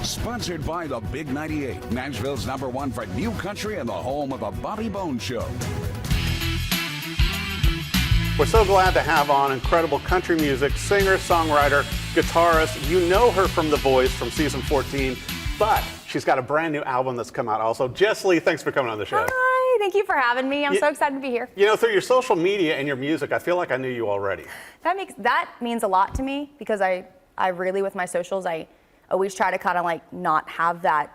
Sponsored by the Big 98, Nashville's #1 for new country and the home of the Bobby Bones Show. We're so glad to have on incredible country music singer, songwriter, guitarist. You know her from The Voice from season 14, but she's got a brand new album that's come out also. Jesslee, thanks for coming on the show. Hi, thank you for having me. I'm so excited to be here. You know, through your social media and your music, I feel like I knew you already. That means a lot to me because I really, with my socials, I always try to kind of like not have that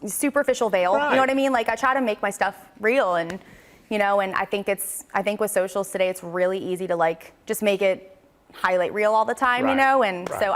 superficial veil. Right. You know what I mean? Like I try to make my stuff real, and you know, and I think with socials today, it's really easy to like just make it highlight reel all the time, you know? And so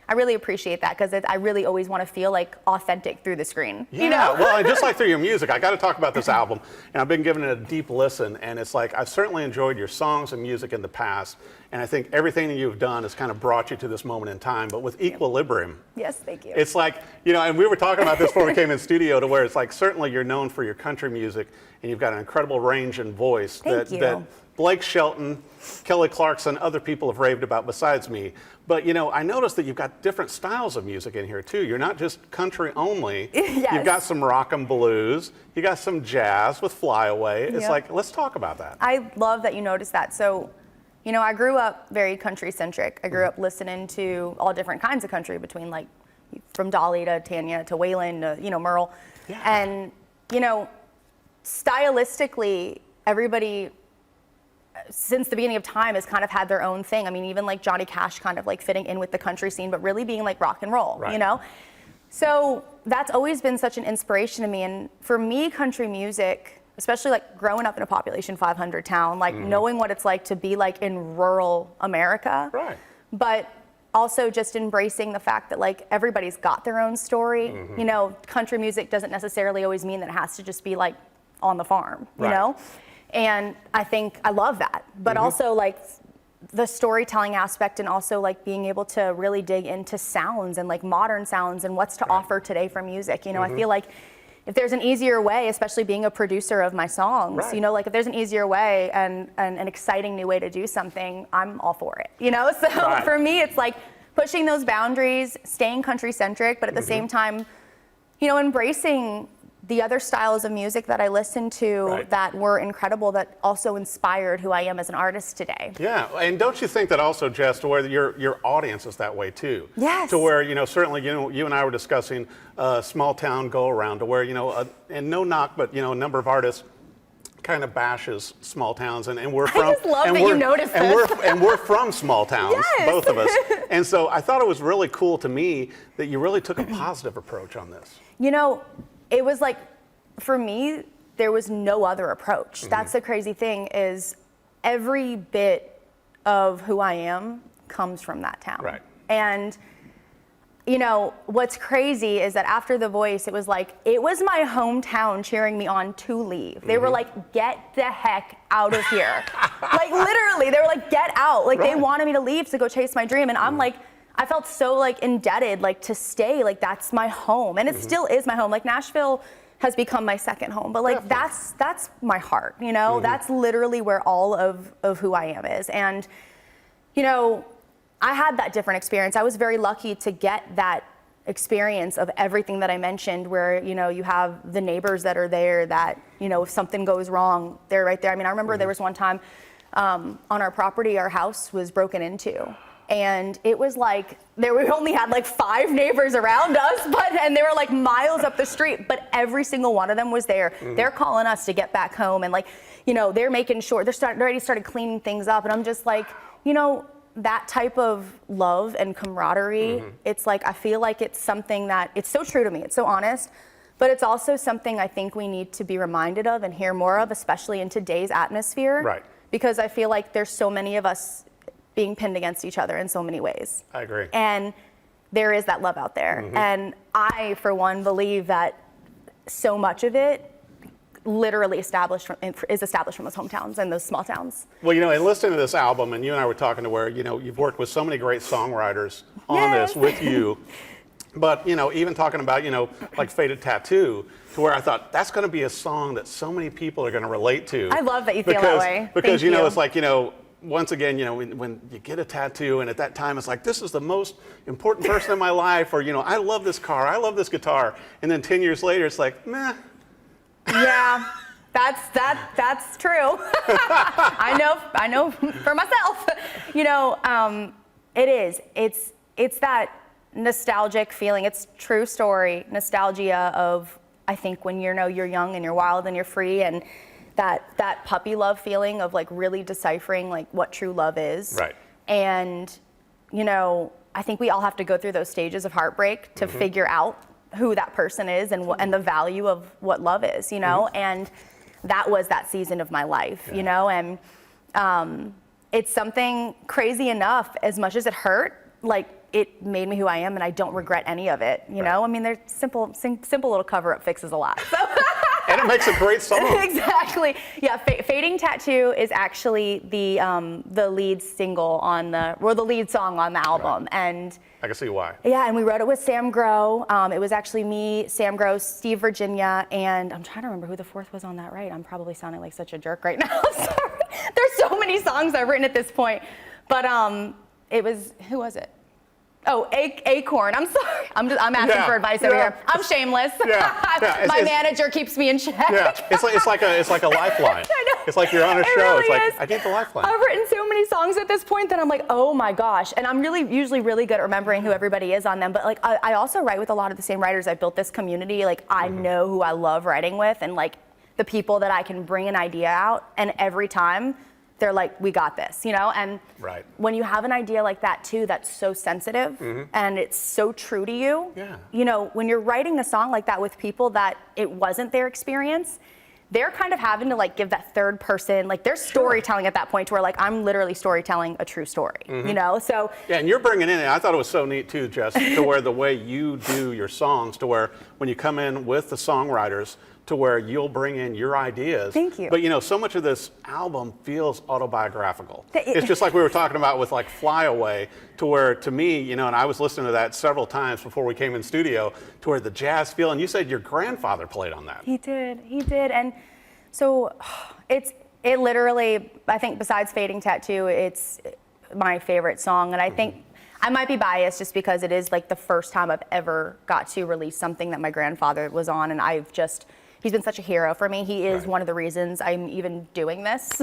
I really appreciate that because I really always want to feel like authentic through the screen. Yeah, you know? Well, and just like through your music, I got to talk about this album, and I've been giving it a deep listen, and it's like I've certainly enjoyed your songs and music in the past, and I think everything that you've done has kind of brought you to this moment in time, but with Equilibrium. Yes, thank you. It's like, you know, and we were talking about this before we came in studio, to where it's like certainly you're known for your country music, and you've got an incredible range and voice that Blake Shelton, Kelly Clarkson, other people have raved about besides me. But, you know, I noticed that you've got different styles of music in here, too. You're not just country only. Yes. You've got some rock and blues. You got some jazz with Fly Away. It's like, let's talk about that. I love that you noticed that. So, you know, I grew up very country-centric. I grew up listening to all different kinds of country, between, like, from Dahl to Tanya to Waylon to, you know, Merle. Yeah. And, you know, stylistically, everybody since the beginning of time has kind of had their own thing. I mean, even like Johnny Cash kind of like fitting in with the country scene, but really being like rock and roll, you know? So that's always been such an inspiration to me. And for me, country music, especially like growing up in a population 500 town, like knowing what it's like to be like in rural America, but also just embracing the fact that like everybody's got their own story. You know, country music doesn't necessarily always mean that it has to just be like on the farm, you know? And I think I love that, but also like the storytelling aspect, and also like being able to really dig into sounds and like modern sounds and what's to offer today for music. You know, I feel like if there's an easier way, especially being a producer of my songs, you know, like if there's an easier way and an exciting new way to do something, I'm all for it, you know? So for me, it's like pushing those boundaries, staying country centric, but at the same time, you know, embracing the other styles of music that I listened to that were incredible, that also inspired who I am as an artist today. Yeah, and don't you think that also, Jess, to where your audience is that way too? Yes. To where, you know, certainly, you know, you and I were discussing small town go around, to where, you know, and no knock, but, you know, a number of artists kind of bashes small towns, and we're from. I just love that you noticed this. And we're from small towns, both of us. And so I thought it was really cool to me that you really took a positive approach on this. You know, it was like, for me, there was no other approach. That's the crazy thing, is every bit of who I am comes from that town. And, you know, what's crazy is that after The Voice, it was my hometown cheering me on to leave. They were like, get the heck out of here. Like, literally, they were like, get out. Like, they wanted me to leave to go chase my dream. And I'm like, I felt so like indebted, like to stay, like that's my home. And it still is my home. Like Nashville has become my second home, but like that's my heart, you know? That's literally where all of who I am is. And, you know, I had that different experience. I was very lucky to get that experience of everything that I mentioned, where, you know, you have the neighbors that are there that, you know, if something goes wrong, they're right there. I mean, I remember there was one time on our property, our house was broken into. And it was like, we only had like 5 neighbors around us, and they were like miles up the street, but every single one of them was there. They're calling us to get back home, and like, you know, they're making sure, they already started cleaning things up. And I'm just like, you know, that type of love and camaraderie, it's like, I feel like it's something that, it's so true to me, it's so honest, but it's also something I think we need to be reminded of and hear more of, especially in today's atmosphere. Because I feel like there's so many of us being pinned against each other in so many ways. I agree. And there is that love out there. And I, for one, believe that so much of it literally is established from those hometowns and those small towns. Well, you know, and listening to this album, and you and I were talking to where, you know, you've worked with so many great songwriters on this with you. But, you know, even talking about, you know, like Faded Tattoo, to where I thought that's going to be a song that so many people are going to relate to. I love that you feel that way. Because, you know, it's like, you know, once again, you know, when you get a tattoo and at that time it's like, this is the most important person in my life, or, you know, I love this car, I love this guitar. And then 10 years later, it's like, meh. Yeah, that's true. I know for myself. You know, it is. It's that nostalgic feeling. It's true story, nostalgia of, I think, when you're young and you're wild and you're free, and that puppy love feeling of like really deciphering like what true love is. Right. And, you know, I think we all have to go through those stages of heartbreak to figure out who that person is and the value of what love is, you know? And that was that season of my life, you know? And it's something crazy enough, as much as it hurt, like it made me who I am, and I don't regret any of it, you know? I mean, they're simple little cover-up fixes a lot. So. And it makes a great song. Exactly. Yeah, Fading Tattoo is actually the lead single on the lead song on the album. Right. And I can see why. yeah, and we wrote it with Sam Grow. It was actually me, Sam Grow, Steve Virginia, and I'm trying to remember who the fourth was on that, right? I'm probably sounding like such a jerk right now. Sorry. There's so many songs I've written at this point. But it was, who was it? Oh, Acorn. I'm sorry. I'm asking for advice over here. I'm shameless. My manager keeps me in check. Yeah, it's like a lifeline. I know. It's like you're on a show. Really it's like is. I need the lifeline. I've written so many songs at this point that I'm like, oh my gosh. And I'm usually really good at remembering who everybody is on them. But like, I also write with a lot of the same writers. I built this community. Like, I know who I love writing with, and like the people that I can bring an idea out, and every time they're like, we got this, you know? And when you have an idea like that too, that's so sensitive and it's so true to you, you know, when you're writing a song like that with people that it wasn't their experience, they're kind of having to like give that third person, like they're storytelling at that point to where like, I'm literally storytelling a true story, you know? So. Yeah, and you're bringing in, I thought it was so neat too, Jess, to where the way you do your songs, to where when you come in with the songwriters, to where you'll bring in your ideas. Thank you. But you know, so much of this album feels autobiographical. It's just like we were talking about with like Fly Away, to where to me, you know, and I was listening to that several times before we came in studio, to where the jazz feel, and you said your grandfather played on that. He did. And so it literally, I think besides Fading Tattoo, it's my favorite song. And I think I might be biased just because it is like the first time I've ever got to release something that my grandfather was on, and he's been such a hero for me. He is one of the reasons I'm even doing this.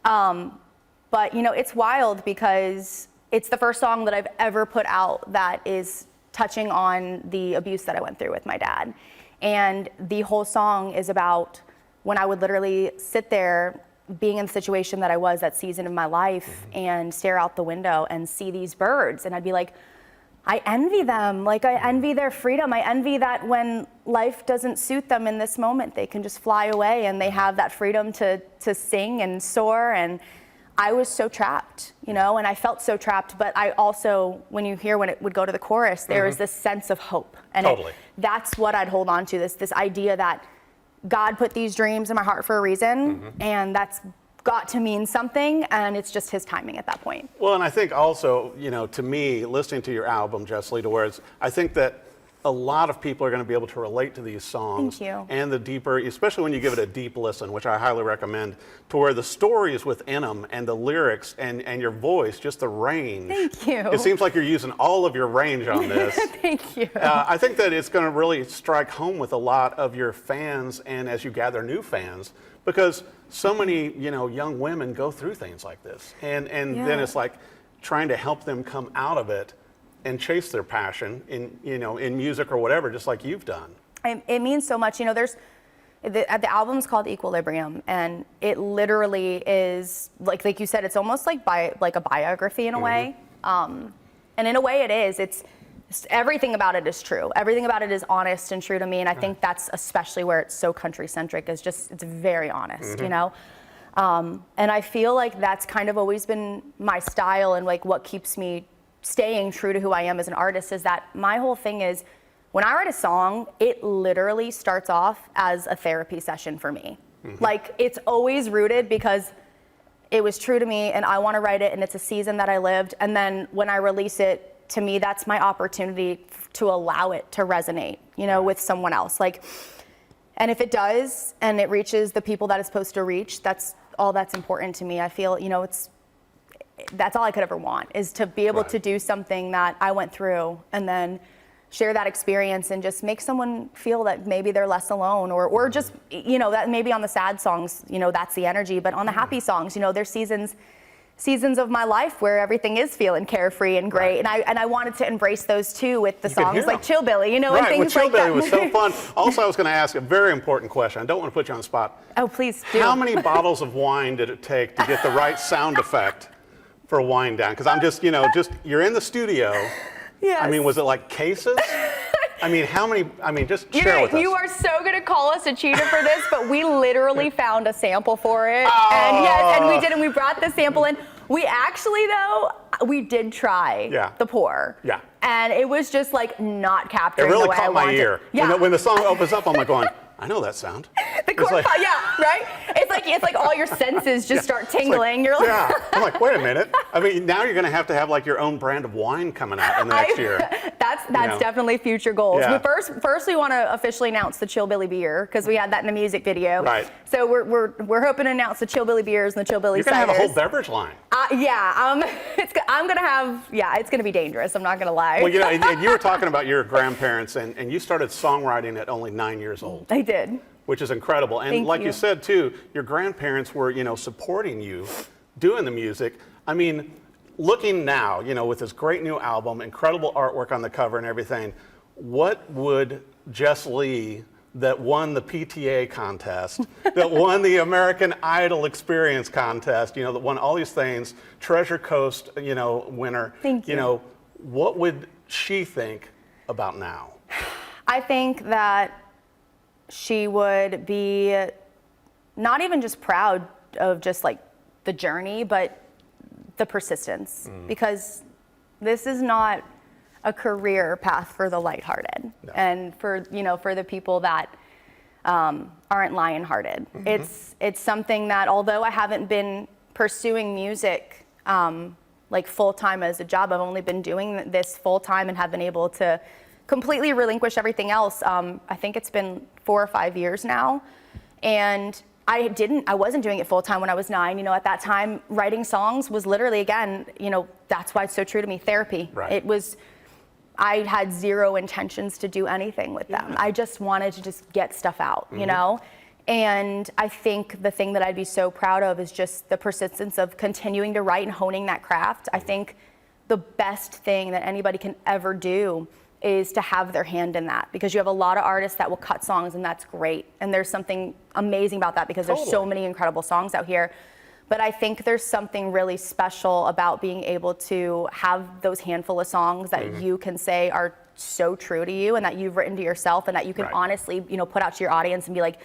But you know, it's wild because it's the first song that I've ever put out that is touching on the abuse that I went through with my dad. And the whole song is about when I would literally sit there being in the situation that I was that season of my life and stare out the window and see these birds, and I'd be like, I envy them. Like, I envy their freedom. I envy that when life doesn't suit them in this moment, they can just fly away and they have that freedom to sing and soar. And I was so trapped, you know, and I felt so trapped. But I also, when it would go to the chorus, there was this sense of hope. And that's what I'd hold on to, this idea that God put these dreams in my heart for a reason, and that's got to mean something, and it's just his timing at that point. Well, and I think also, you know, to me, listening to your album, Jesslee, to where I think that a lot of people are going to be able to relate to these songs. Thank you. And the deeper, especially when you give it a deep listen, which I highly recommend, to where the stories within them and the lyrics and your voice, just the range. Thank you. It seems like you're using all of your range on this. Thank you. I think that it's going to really strike home with a lot of your fans, and as you gather new fans, because so many, you know, young women go through things like this, and then it's like trying to help them come out of it and chase their passion in music or whatever, just like you've done. It means so much. You know, the album's called Equilibrium, and it literally is like you said, it's almost like a biography in a way. And in a way, it is. It's everything about it is true. Everything about it is honest and true to me, and I think that's especially where it's so country centric. It's very honest, you know. And I feel like that's kind of always been my style, and like what keeps me staying true to who I am as an artist is that my whole thing is when I write a song, it literally starts off as a therapy session for me. Like, it's always rooted because it was true to me and I want to write it, and it's a season that I lived. And then when I release it, to me, that's my opportunity to allow it to resonate, you know, with someone else. Like, and if it does and it reaches the people that it's supposed to reach, that's all that's important to me. I feel, you know, that's all I could ever want, is to be able to do something that I went through and then share that experience and just make someone feel that maybe they're less alone, or just, you know, that maybe on the sad songs, you know, that's the energy, but on the happy songs, you know, there's seasons of my life where everything is feeling carefree and great, and I wanted to embrace those too with the songs like Chillbilly, you know, and things like that. Chillbilly was so fun. Also, I was going to ask a very important question. I don't want to put you on the spot. Oh, please do. How many bottles of wine did it take to get the right sound effect for Wine Down? Because I'm just, you know, you're in the studio. Yes. I mean, was it like cases? I mean, how many? I mean, just share with us. You are so going to call us a cheater for this, but we literally found a sample for it. And yes, and we did, and we brought the sample in. We actually, though, we did try the pour. Yeah. And it was just like not capturing the way I wanted. It really caught my ear. Yeah. When the song opens up, I'm like going, I know that sound. The chord, like, yeah, right? It's like all your senses just start tingling. You're like, yeah. I'm like, wait a minute. I mean, now you're going to have like your own brand of wine coming out in the next year. That's definitely future goals. Yeah. But first we want to officially announce the Chillbilly beer, because we had that in the music video. Right. So we're hoping to announce the Chillbilly beers and the Chillbilly ciders. You're going to have a whole beverage line. It's going to be dangerous. I'm not going to lie. Well, you know, and you were talking about your grandparents, and you started songwriting at only 9 years old. I did. Which is incredible. And like you said, too, your grandparents were, you know, supporting you doing the music. I mean, looking now, you know, with this great new album, incredible artwork on the cover and everything, what would Jesslee, that won the PTA contest, that won the American Idol Experience contest, you know, that won all these things, Treasure Coast, you know, winner. Thank you. You know, what would she think about now? I think that she would be not even just proud of just like the journey, but the persistence, because this is not a career path for the lighthearted and for, you know, for the people that aren't lion-hearted. It's something that, although I haven't been pursuing music like full-time as a job, I've only been doing this full-time and have been able to completely relinquish everything else. I think it's been 4 or 5 years now, and I wasn't doing it full time when I was 9. You know, at that time, writing songs was literally, again, you know, that's why it's so true to me, therapy. Right. I had zero intentions to do anything with them. I just wanted to just get stuff out, you know? And I think the thing that I'd be so proud of is just the persistence of continuing to write and honing that craft. I think the best thing that anybody can ever do is to have their hand in that, because you have a lot of artists that will cut songs, and that's great. And there's something amazing about that, because there's so many incredible songs out here. But I think there's something really special about being able to have those handful of songs that you can say are so true to you and that you've written to yourself, and that you can honestly, you know, put out to your audience and be like,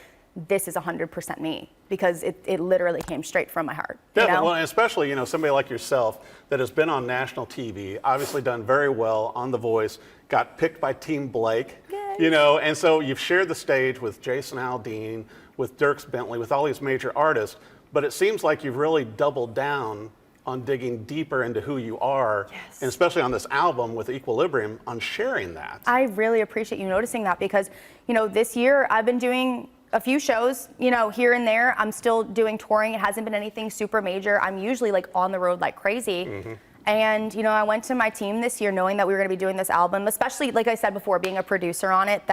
this is 100% me, because it literally came straight from my heart. Definitely. You know? Well, and especially, you know, somebody like yourself that has been on national TV, obviously done very well on The Voice, got picked by Team Blake, you know, and so you've shared the stage with Jason Aldean, with Dierks Bentley, with all these major artists, but it seems like you've really doubled down on digging deeper into who you are, and especially on this album with Equilibrium, on sharing that. I really appreciate you noticing that, because, you know, this year I've been doing a few shows, you know, here and there. I'm still doing touring. It hasn't been anything super major. I'm usually like on the road like crazy. And, you know, I went to my team this year knowing that we were going to be doing this album, especially, like I said before, being a producer on it.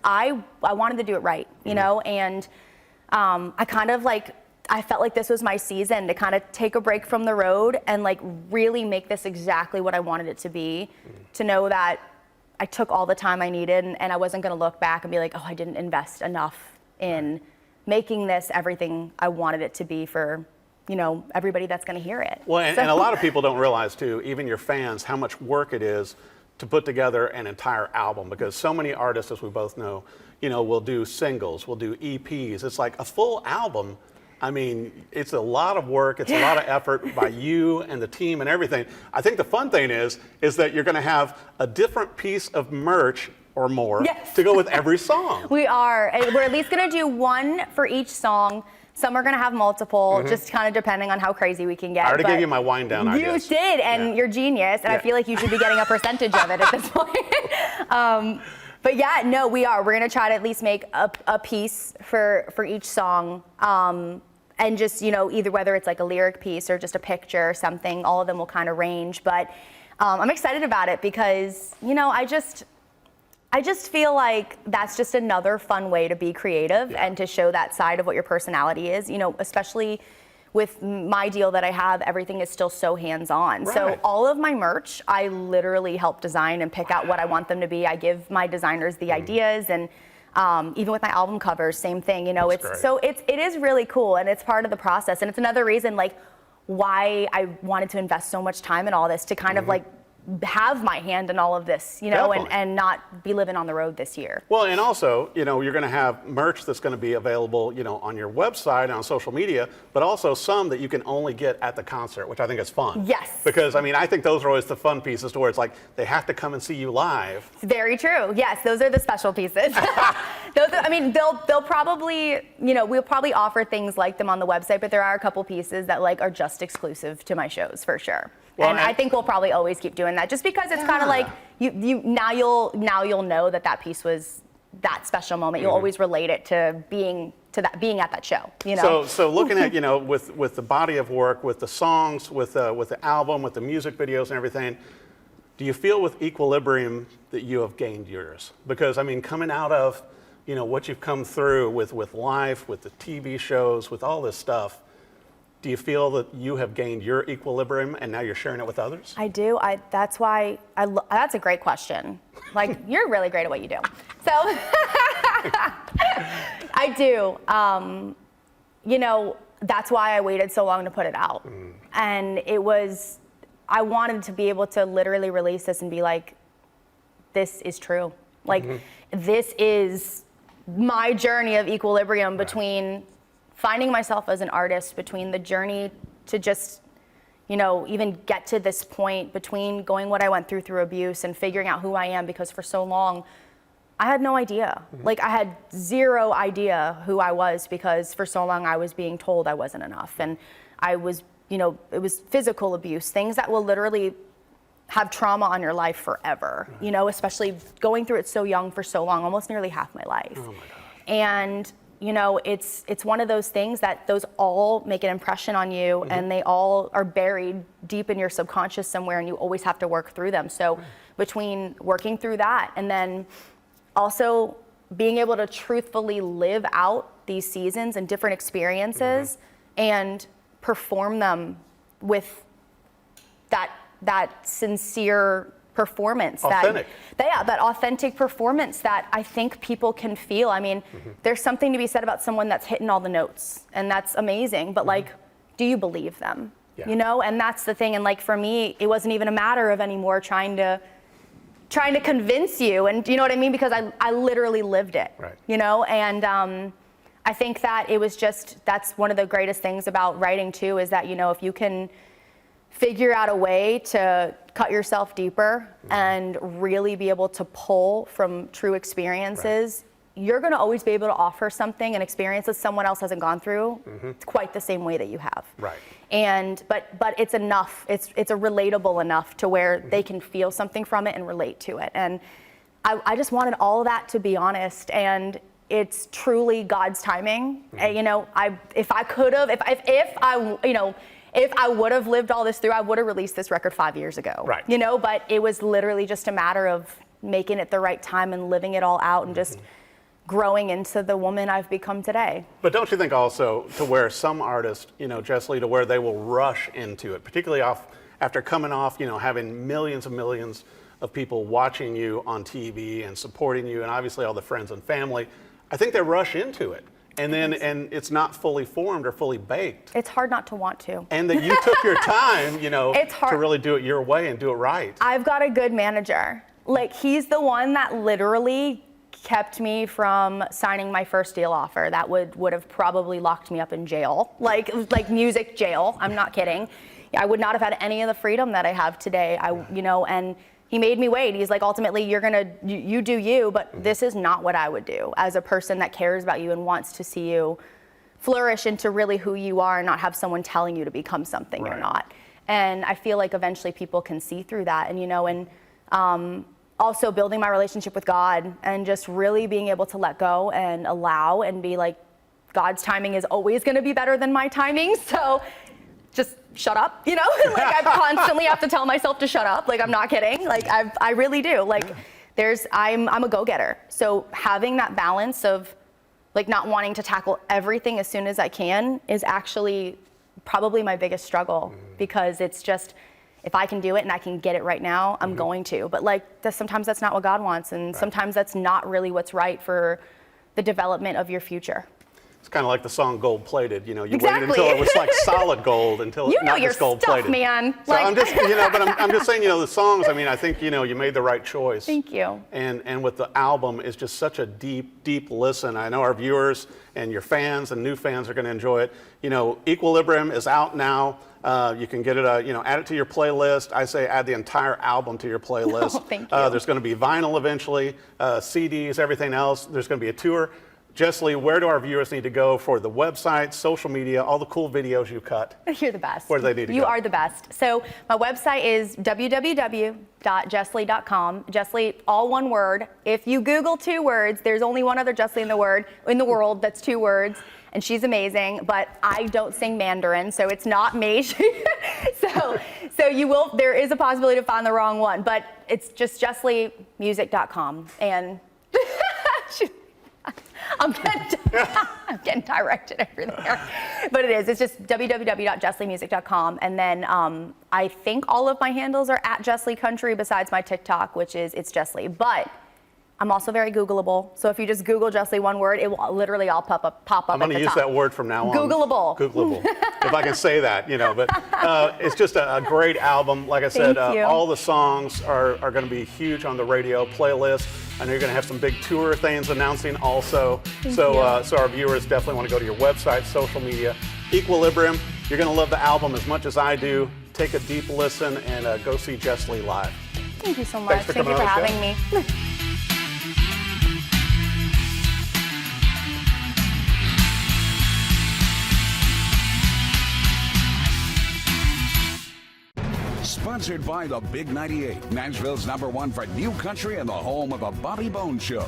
I wanted to do it right, you know, and I kind of like, I felt like this was my season to kind of take a break from the road and like really make this exactly what I wanted it to be, to know that I took all the time I needed, and I wasn't going to look back and be like, oh, I didn't invest enough in making this everything I wanted it to be for, you know, everybody that's going to hear it. Well, and a lot of people don't realize too, even your fans, how much work it is to put together an entire album, because so many artists, as we both know, you know, will do singles, will do EPs. It's like a full album. I mean, it's a lot of work. It's a lot of effort by you and the team and everything. I think the fun thing is that you're going to have a different piece of merch or more to go with every song. We are. We're at least going to do one for each song. Some are going to have multiple, just kind of depending on how crazy we can get. I already gave you my wind down ideas. You did, and you're genius, and I feel like you should be getting a percentage of it at this point. But yeah, no, we are. We're going to try to at least make a piece for each song. and just, you know, either whether it's like a lyric piece or just a picture or something, all of them will kind of range. But I'm excited about it because, you know, I just feel like that's just another fun way to be creative and to show that side of what your personality is, you know, especially with my deal that I have, everything is still so hands-on. Right. So all of my merch, I literally help design and pick out what I want them to be. I give my designers the ideas, and even with my album covers, same thing. You know, it is really cool, and it's part of the process. And it's another reason, like, why I wanted to invest so much time in all this, to kind of like have my hand in all of this, you know, and not be living on the road this year. Well, and also, you know, you're going to have merch that's going to be available, you know, on your website and on social media, but also some that you can only get at the concert, which I think is fun. Yes. Because, I mean, I think those are always the fun pieces, to where it's like they have to come and see you live. Very true. Yes, those are the special pieces. I mean, they'll probably, you know, we'll probably offer things like them on the website, but there are a couple pieces that like are just exclusive to my shows for sure. Well, and I think we'll probably always keep doing that, just because it's kind of like now you'll know that piece was that special moment. You'll always relate it to being at that show. You know. So looking at, you know, with the body of work, with the songs, with the album, with the music videos and everything, do you feel with Equilibrium that you have gained yours? Because I mean, coming out of, you know, what you've come through with life, with the TV shows, with all this stuff. Do you feel that you have gained your equilibrium and now you're sharing it with others? I do. That's why that's a great question. Like, you're really great at what you do. So I do. You know, that's why I waited so long to put it out. And I wanted to be able to literally release this and be like, this is true. Like, this is my journey of equilibrium between finding myself as an artist, between the journey to just, you know, even get to this point, between going what I went through abuse and figuring out who I am, because for so long I had no idea. Like, I had zero idea who I was, because for so long I was being told I wasn't enough. And I was, you know, it was physical abuse, things that will literally have trauma on your life forever, you know, especially going through it so young for so long, almost nearly half my life. Oh my God. And you know, it's one of those things that those all make an impression on you, and they all are buried deep in your subconscious somewhere, and you always have to work through them. So between working through that and then also being able to truthfully live out these seasons and different experiences and perform them with that sincere performance, that authentic performance that I think people can feel. I mean, there's something to be said about someone that's hitting all the notes, and that's amazing, but like, do you believe them? You know, and that's the thing. And like, for me, it wasn't even a matter of anymore trying to convince you, and you know what I mean? Because I literally lived it, you know? And I think that it was just, that's one of the greatest things about writing too, is that, you know, if you can figure out a way to cut yourself deeper and really be able to pull from true experiences, you're going to always be able to offer something, an experience that someone else hasn't gone through quite the same way that you have. And but it's enough. It's a relatable enough to where they can feel something from it and relate to it. And I just wanted all of that, to be honest. And it's truly God's timing. You know, if I would have lived all this through, I would have released this record 5 years ago. You know, but it was literally just a matter of making it the right time and living it all out and just growing into the woman I've become today. But don't you think also, to where some artists, you know, Jesslee, to where they will rush into it, particularly after coming off, you know, having millions and millions of people watching you on TV and supporting you, and obviously all the friends and family, I think they rush into it. And then, and it's not fully formed or fully baked. It's hard not to want to. And that you took your time, you know, to really do it your way and do it right. I've got a good manager. Like, he's the one that literally kept me from signing my first deal offer. That would have probably locked me up in jail, like music jail. I'm not kidding. I would not have had any of the freedom that I have today. You know, and he made me wait. He's like, ultimately, you do you, but this is not what I would do as a person that cares about you and wants to see you flourish into really who you are, and not have someone telling you to become something you're not. And I feel like eventually people can see through that. And, you know, and also building my relationship with God and just really being able to let go and allow and be like, God's timing is always going to be better than my timing. So just shut up, you know? Like, I constantly have to tell myself to shut up. Like, I'm not kidding. Like, I really do. Like, I'm a go-getter. So having that balance of like not wanting to tackle everything as soon as I can is actually probably my biggest struggle, because it's just, if I can do it and I can get it right now, I'm going to. But like, sometimes that's not what God wants, and sometimes that's not really what's right for the development of your future. It's kind of like the song Gold Plated. You know, you waited until it was like solid gold, until you it's not just gold plated. Man. So like, I'm just, you know, but I'm just saying, you know, the songs, I mean, I think, you know, you made the right choice. Thank you. And with the album, it's just such a deep listen. I know our viewers and your fans and new fans are going to enjoy it. You know, Equilibrium is out now. You can get it, you know, add it to your playlist. I say add the entire album to your playlist. Oh, thank you. There's going to be vinyl eventually, CDs, everything else. There's going to be a tour. Jesslee, where do our viewers need to go for the website, social media, all the cool videos you cut? You're the best. Where do they need to go? You are the best. So my website is www.jesslee.com. Jesslee, all one word. If you Google 2 words, there's only one other Jesslee in the world that's 2 words, and she's amazing. But I don't sing Mandarin, so it's not me. so you will. There is a possibility to find the wrong one, but it's just jessleemusic.com. And I'm getting directed over there. But it is. It's just www.jessleemusic.com. And then I think all of my handles are at Jesslee Country, besides my TikTok, which is It's Jesslee. But I'm also very Googleable. So if you just Google Jesslee one word, it will literally all pop up I'm going to use that word from now on. Googleable. Googleable. If I can say that, you know. But it's just a great album. Like I said, all the songs are going to be huge on the radio playlist. I know you're going to have some big tour things announcing also. So our viewers definitely want to go to your website, social media. Equilibrium, you're going to love the album as much as I do. Take a deep listen and go see Jesslee live. Thank you so much. Thank you for having me. Sponsored by the Big 98, Nashville's #1 for new country and the home of the Bobby Bones Show.